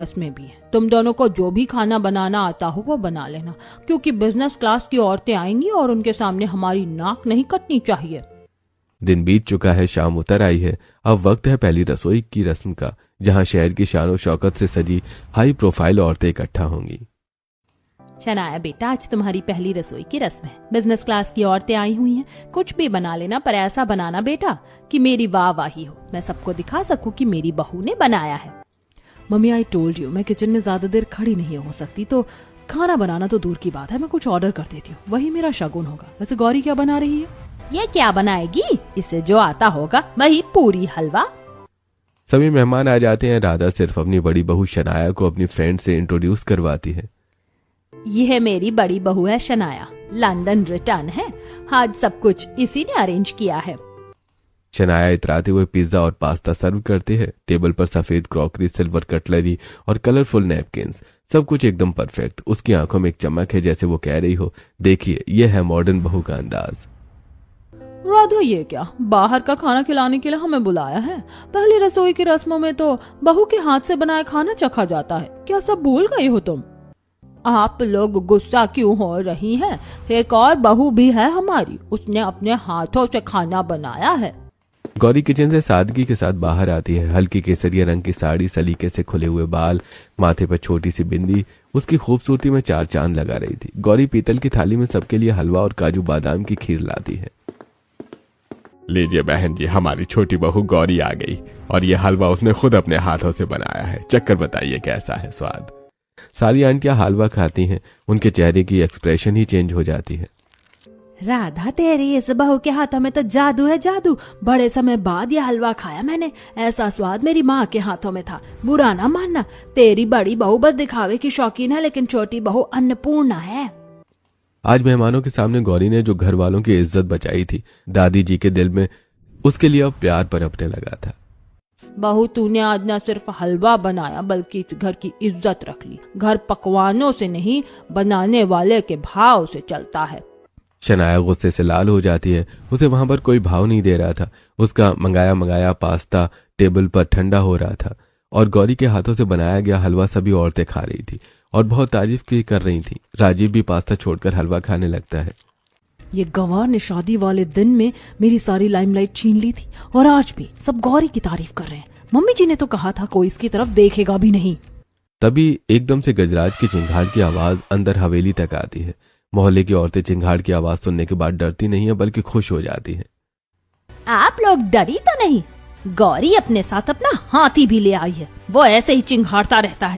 में भी है। तुम दोनों को जो भी खाना बनाना आता हो वो बना लेना, क्योंकि बिजनेस क्लास की औरतें आएंगी और उनके सामने हमारी नाक नहीं कटनी चाहिए। दिन बीत चुका है, शाम उतर आई है। अब वक्त है पहली रसोई की रस्म का, जहां शहर की शान और शौकत से सजी हाई प्रोफाइल औरतें इकट्ठा होंगी। शनाया बेटा, आज तुम्हारी पहली रसोई की रस्म है। बिजनेस क्लास की औरतें आई हुई हैं। कुछ भी बना लेना, पर ऐसा बनाना बेटा कि मेरी वाहवाही हो, मैं सबको दिखा सकूं कि मेरी बहू ने बनाया है। मम्मी, आई टोल्ड यू, मैं किचन में ज्यादा देर खड़ी नहीं हो सकती, तो खाना बनाना तो दूर की बात है, मैं कुछ ऑर्डर कर देती हूँ, वही मेरा शगुन होगा। वैसे गौरी क्या बना रही है? ये क्या बनाएगी? इसे जो आता होगा वही पूरी हलवा। सभी मेहमान आ जाते हैं। राधा सिर्फ अपनी बड़ी बहू शनाया को अपनी फ्रेंड से इंट्रोड्यूस करवाती है। यह मेरी बड़ी बहू है शनाया, लंदन रिटर्न है। आज सब कुछ इसी ने अरेंज किया है। शनाया इतराते हुए पिज्जा और पास्ता सर्व करते हैं। टेबल पर सफेद क्रॉकरी, सिल्वर कटलरी और कलरफुल नैपकिन्स, सब कुछ एकदम परफेक्ट। उसकी आंखों में एक चमक है, जैसे वो कह रही हो, देखिए यह है मॉडर्न बहू का अंदाज। राधा, ये क्या बाहर का खाना खिलाने के लिए हमें बुलाया है? पहली रसोई की रस्मों में तो बहू के हाथ से बनाया खाना चखा जाता है, क्या सब भूल गई हो तुम? आप लोग गुस्सा क्यों हो रही हैं? एक और बहू भी है हमारी, उसने अपने हाथों से खाना बनाया है। गौरी किचन से सादगी के साथ बाहर आती है। हल्की केसरिया रंग की साड़ी, सलीके से खुले हुए बाल, माथे पर छोटी सी बिंदी, उसकी खूबसूरती में चार चांद लगा रही थी। गौरी पीतल की थाली में सबके लिए हलवा और काजू बादाम की खीर लाती है। लीजिए बहन जी, हमारी छोटी बहू गौरी आ गई, और ये हलवा उसने खुद अपने हाथों से बनाया है। चक्कर बताइए कैसा है स्वाद। सारी आंटियां हलवा खाती हैं, उनके चेहरे की एक्सप्रेशन ही चेंज हो जाती है। राधा, तेरी इस बहू के हाथों में तो जादू है, जादू। बड़े समय बाद ये हलवा खाया मैंने, ऐसा स्वाद मेरी माँ के हाथों में था। बुरा ना मानना, तेरी बड़ी बहू बस दिखावे की शौकीन है, लेकिन छोटी बहू अन्नपूर्णा है। आज मेहमानों के सामने गौरी ने जो घर वालों की इज्जत बचाई थी, दादी जी के दिल में उसके लिए अब प्यार पनपने लगा था। बहू, तूने आज न सिर्फ हलवा बनाया बल्कि इस घर की इज्जत रख ली। घर पकवानों से नहीं, बनाने वाले के भाव से चलता है। शनाया गुस्से से लाल हो जाती है। उसे वहां पर कोई भाव नहीं दे रहा था। उसका मंगाया पास्ता टेबल पर ठंडा हो रहा था और गौरी के हाथों से बनाया गया हलवा सभी औरतें खा रही थी और बहुत तारीफ की कर रही थी। राजीव भी पास्ता छोड़कर हलवा खाने लगता है। ये गंवार ने शादी वाले दिन में मेरी सारी लाइमलाइट छीन ली थी, और आज भी सब गौरी की तारीफ कर रहे हैं। मम्मी जी ने तो कहा था कोई इसकी तरफ देखेगा भी नहीं। तभी एकदम से गजराज की चिंगाड़ की आवाज अंदर हवेली तक आती है। मोहल्ले की औरतें चिंगाड़ की आवाज सुनने के बाद डरती नहीं है, बल्कि खुश हो जाती हैं। आप लोग डरी तो नहीं? गौरी अपने साथ अपना हाथी भी ले आई है, वो ऐसे ही चिंघाड़ता रहता है।